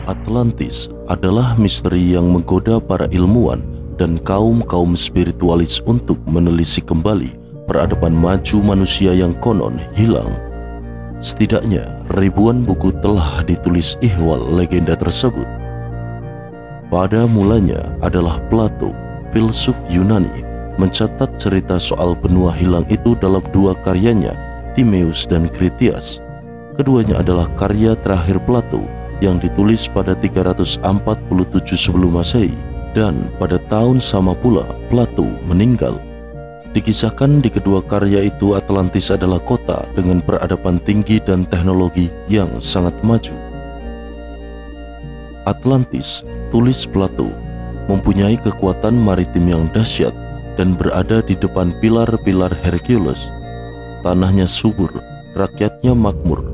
Atlantis adalah misteri yang menggoda para ilmuwan dan kaum-kaum spiritualis untuk menelisik kembali peradaban maju manusia yang konon hilang. Setidaknya ribuan buku telah ditulis ihwal legenda tersebut. Pada mulanya adalah Plato, filsuf Yunani, mencatat cerita soal benua hilang itu dalam dua karyanya, Timaeus dan Critias. Keduanya adalah karya terakhir Plato yang ditulis pada 347 sebelum Masehi, dan pada tahun sama pula Plato meninggal. Dikisahkan di kedua karya itu Atlantis adalah kota dengan peradaban tinggi dan teknologi yang sangat maju. Atlantis, tulis Plato, mempunyai kekuatan maritim yang dahsyat dan berada di depan pilar-pilar Hercules. Tanahnya subur, rakyatnya makmur.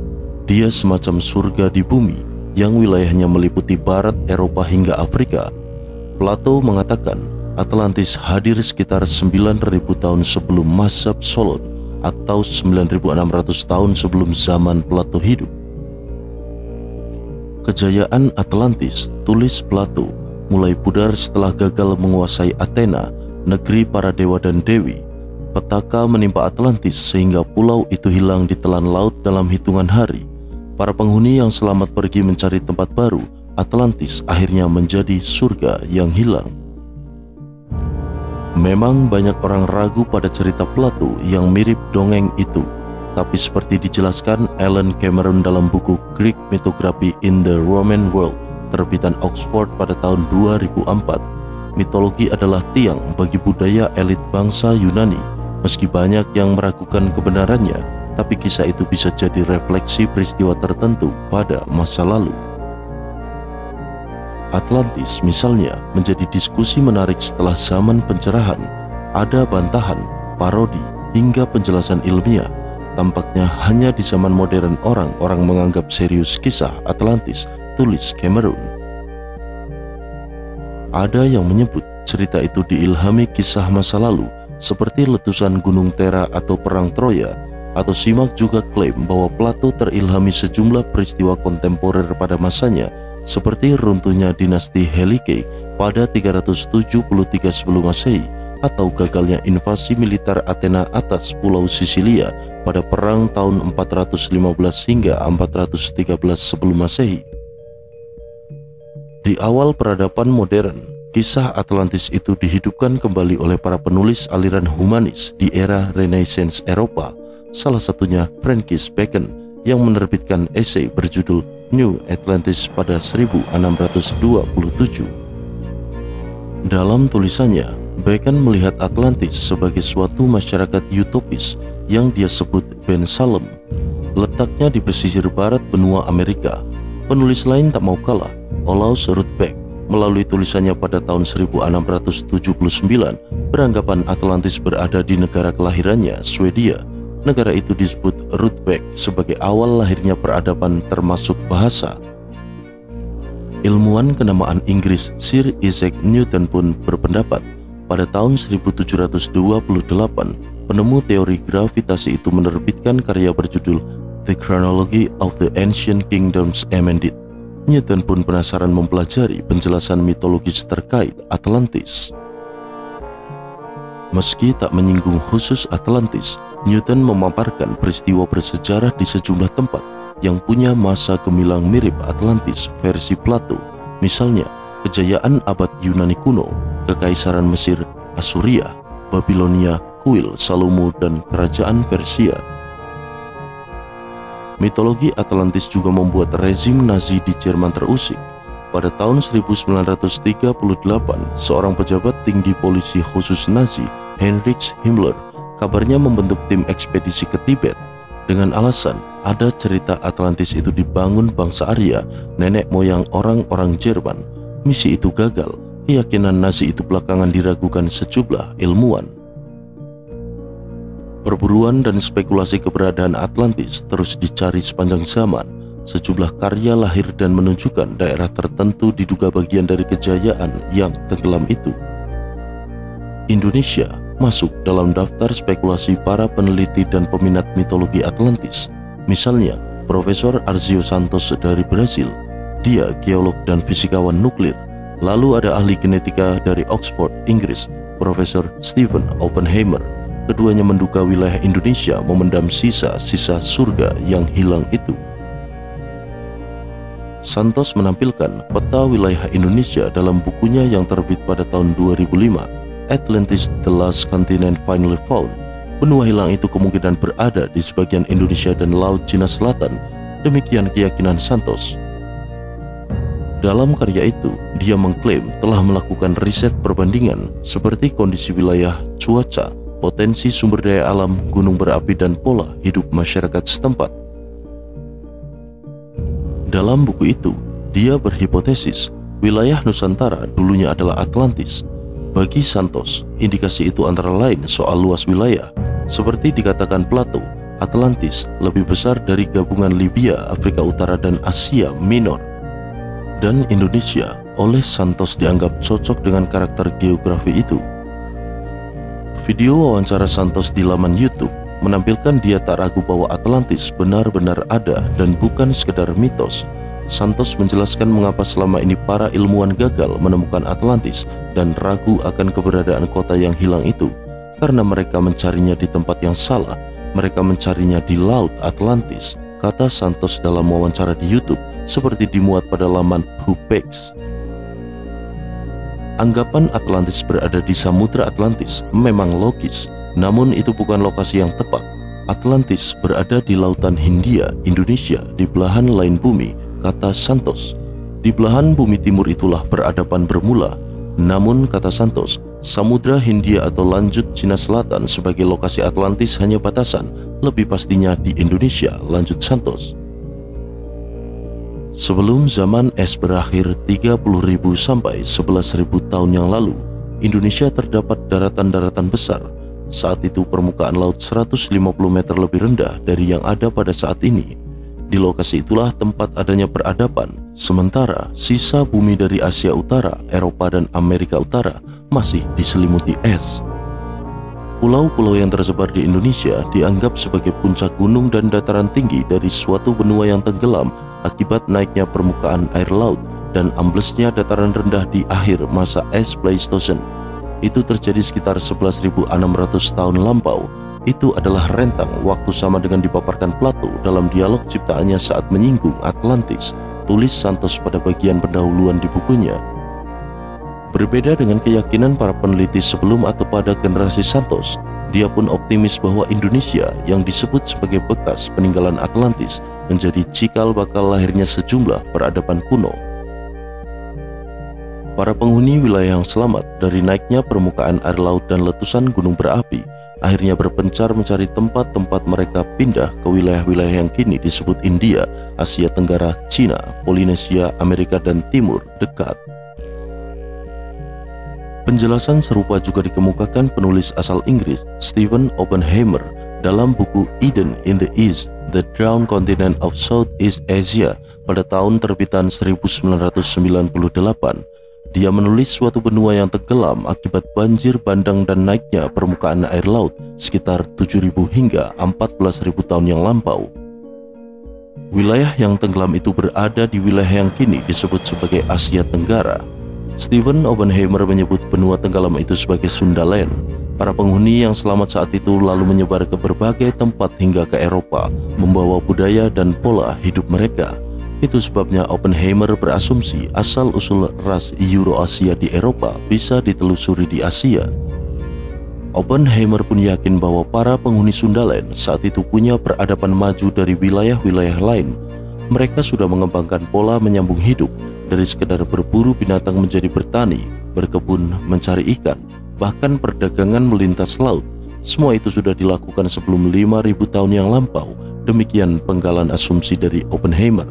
Dia semacam surga di bumi yang wilayahnya meliputi barat Eropa hingga Afrika. Plato mengatakan Atlantis hadir sekitar 9.000 tahun sebelum mazhab Solon atau 9.600 tahun sebelum zaman Plato hidup. Kejayaan Atlantis, tulis Plato, mulai pudar setelah gagal menguasai Athena, negeri para dewa dan dewi. Petaka menimpa Atlantis sehingga pulau itu hilang di telan laut dalam hitungan hari. Para penghuni yang selamat pergi mencari tempat baru. Atlantis akhirnya menjadi surga yang hilang. Memang banyak orang ragu pada cerita Plato yang mirip dongeng itu, tapi seperti dijelaskan Alan Cameron dalam buku Greek Mythography in the Roman World terbitan Oxford pada tahun 2004, mitologi adalah tiang bagi budaya elit bangsa Yunani. Meski banyak yang meragukan kebenarannya, tapi kisah itu bisa jadi refleksi peristiwa tertentu pada masa lalu. Atlantis misalnya menjadi diskusi menarik setelah zaman pencerahan. Ada bantahan, parodi, hingga penjelasan ilmiah. Tampaknya hanya di zaman modern orang-orang menganggap serius kisah Atlantis, tulis Cameron. Ada yang menyebut cerita itu diilhami kisah masa lalu seperti letusan Gunung Tera atau Perang Troya, atau simak juga klaim bahwa Plato terilhami sejumlah peristiwa kontemporer pada masanya seperti runtuhnya dinasti Helike pada 373 sebelum Masehi atau gagalnya invasi militer Athena atas pulau Sisilia pada perang tahun 415 hingga 413 sebelum Masehi. Di awal peradaban modern, kisah Atlantis itu dihidupkan kembali oleh para penulis aliran humanis di era Renaissance Eropa. Salah satunya Francis Bacon yang menerbitkan esai berjudul New Atlantis pada 1627. Dalam tulisannya, Bacon melihat Atlantis sebagai suatu masyarakat utopis yang dia sebut Ben Salem. Letaknya di pesisir barat benua Amerika. Penulis lain tak mau kalah, Olaus Rudbeck, melalui tulisannya pada tahun 1679, beranggapan Atlantis berada di negara kelahirannya, Swedia. Negara itu disebut Rudbeck sebagai awal lahirnya peradaban termasuk bahasa. Ilmuwan kenamaan Inggris Sir Isaac Newton pun berpendapat pada tahun 1728 penemu teori gravitasi itu menerbitkan karya berjudul The Chronology of the Ancient Kingdoms Amended. Newton pun penasaran mempelajari penjelasan mitologis terkait Atlantis. Meski tak menyinggung khusus Atlantis, Newton memaparkan peristiwa bersejarah di sejumlah tempat yang punya masa gemilang mirip Atlantis versi Plato. Misalnya, kejayaan abad Yunani kuno, kekaisaran Mesir, Asuria, Babilonia, kuil Salomo, dan kerajaan Persia. Mitologi Atlantis juga membuat rezim Nazi di Jerman terusik. Pada tahun 1938, seorang pejabat tinggi polisi khusus Nazi, Heinrich Himmler, kabarnya membentuk tim ekspedisi ke Tibet dengan alasan ada cerita Atlantis itu dibangun bangsa Arya, nenek moyang orang-orang Jerman. Misi itu gagal. Keyakinan Nazi itu belakangan diragukan sejumlah ilmuwan. Perburuan dan spekulasi keberadaan Atlantis terus dicari sepanjang zaman. Sejumlah karya lahir dan menunjukkan daerah tertentu diduga bagian dari kejayaan yang tenggelam itu. Indonesia masuk dalam daftar spekulasi para peneliti dan peminat mitologi Atlantis. Misalnya, Profesor Arzio Santos dari Brasil. Dia geolog dan fisikawan nuklir. Lalu ada ahli genetika dari Oxford, Inggris, Profesor Stephen Oppenheimer. Keduanya menduga wilayah Indonesia memendam sisa-sisa surga yang hilang itu. Santos menampilkan peta wilayah Indonesia dalam bukunya yang terbit pada tahun 2005, Atlantis: The Last Continent Finally Found. Benua hilang itu kemungkinan berada di sebagian Indonesia dan Laut Cina Selatan. Demikian keyakinan Santos. Dalam karya itu, dia mengklaim telah melakukan riset perbandingan seperti kondisi wilayah, cuaca, potensi sumber daya alam, gunung berapi, dan pola hidup masyarakat setempat. Dalam buku itu, dia berhipotesis wilayah Nusantara dulunya adalah Atlantis. Bagi Santos, indikasi itu antara lain soal luas wilayah. Seperti dikatakan Plato, Atlantis lebih besar dari gabungan Libya, Afrika Utara, dan Asia Minor. Dan Indonesia oleh Santos dianggap cocok dengan karakter geografi itu. Video wawancara Santos di laman YouTube menampilkan dia tak ragu bahwa Atlantis benar-benar ada dan bukan sekedar mitos. Santos menjelaskan mengapa selama ini para ilmuwan gagal menemukan Atlantis dan ragu akan keberadaan kota yang hilang itu, karena mereka mencarinya di tempat yang salah. Mereka mencarinya di Laut Atlantis, kata Santos dalam wawancara di YouTube, seperti dimuat pada laman Hupex. Anggapan Atlantis berada di Samudra Atlantis memang logis, namun itu bukan lokasi yang tepat. Atlantis berada di Lautan Hindia, Indonesia, di belahan lain bumi, kata Santos. Di belahan bumi timur itulah peradaban bermula. Namun, kata Santos, Samudra Hindia atau lanjut Cina Selatan sebagai lokasi Atlantis hanya batasan, lebih pastinya di Indonesia, lanjut Santos. Sebelum zaman es berakhir 30.000 sampai 11.000 tahun yang lalu, Indonesia terdapat daratan-daratan besar. Saat itu permukaan laut 150 meter lebih rendah dari yang ada pada saat ini. Di lokasi itulah tempat adanya peradaban, sementara sisa bumi dari Asia Utara, Eropa, dan Amerika Utara masih diselimuti es. Pulau-pulau yang tersebar di Indonesia dianggap sebagai puncak gunung dan dataran tinggi dari suatu benua yang tenggelam akibat naiknya permukaan air laut dan amblesnya dataran rendah di akhir masa es Pleistosen. Itu terjadi sekitar 11.600 tahun lampau. Itu adalah rentang waktu sama dengan dipaparkan Plato dalam dialog ciptaannya saat menyinggung Atlantis, tulis Santos pada bagian pendahuluan di bukunya. Berbeda dengan keyakinan para peneliti sebelum atau pada generasi Santos, dia pun optimis bahwa Indonesia yang disebut sebagai bekas peninggalan Atlantis menjadi cikal bakal lahirnya sejumlah peradaban kuno. Para penghuni wilayah yang selamat dari naiknya permukaan air laut dan letusan gunung berapi akhirnya berpencar mencari tempat-tempat mereka pindah ke wilayah-wilayah yang kini disebut India, Asia Tenggara, Cina, Polinesia, Amerika, dan Timur dekat. Penjelasan serupa juga dikemukakan penulis asal Inggris Stephen Oppenheimer dalam buku Eden in the East, The Drowned Continent of Southeast Asia pada tahun terbitan 1998. Dia menulis suatu benua yang tenggelam akibat banjir bandang dan naiknya permukaan air laut sekitar 7.000 hingga 14.000 tahun yang lampau. Wilayah yang tenggelam itu berada di wilayah yang kini disebut sebagai Asia Tenggara. Stephen Oppenheimer menyebut benua tenggelam itu sebagai Sundaland. Para penghuni yang selamat saat itu lalu menyebar ke berbagai tempat hingga ke Eropa, membawa budaya dan pola hidup mereka. Itu sebabnya Oppenheimer berasumsi asal-usul ras Eurasia di Eropa bisa ditelusuri di Asia. Oppenheimer pun yakin bahwa para penghuni Sundaland saat itu punya peradaban maju dari wilayah-wilayah lain. Mereka sudah mengembangkan pola menyambung hidup, dari sekedar berburu binatang menjadi bertani, berkebun, mencari ikan, bahkan perdagangan melintas laut. Semua itu sudah dilakukan sebelum 5.000 tahun yang lampau. Demikian penggalan asumsi dari Oppenheimer.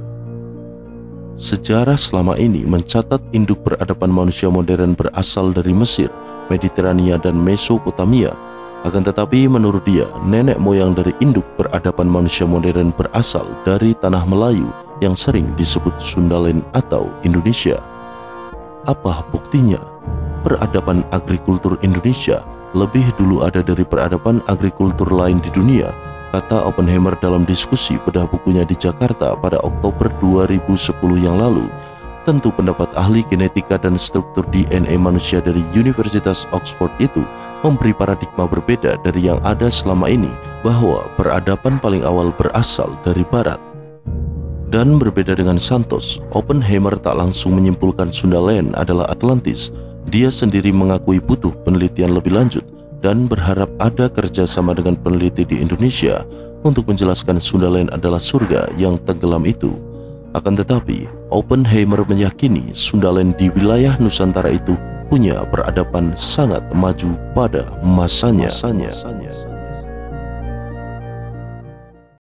Sejarah selama ini mencatat induk peradaban manusia modern berasal dari Mesir, Mediterania, dan Mesopotamia. Akan tetapi menurut dia, nenek moyang dari induk peradaban manusia modern berasal dari tanah Melayu yang sering disebut Sundaland atau Indonesia. Apa buktinya? Peradaban agrikultur Indonesia lebih dulu ada dari peradaban agrikultur lain di dunia, kata Oppenheimer dalam diskusi bedah bukunya di Jakarta pada Oktober 2010 yang lalu. Tentu pendapat ahli genetika dan struktur DNA manusia dari Universitas Oxford itu memberi paradigma berbeda dari yang ada selama ini, bahwa peradaban paling awal berasal dari barat. Dan berbeda dengan Santos, Oppenheimer tak langsung menyimpulkan Sundaland adalah Atlantis. Dia sendiri mengakui butuh penelitian lebih lanjut dan berharap ada kerjasama dengan peneliti di Indonesia untuk menjelaskan Sundaland adalah surga yang tenggelam itu. Akan tetapi, Oppenheimer meyakini Sundaland di wilayah Nusantara itu punya peradaban sangat maju pada masanya.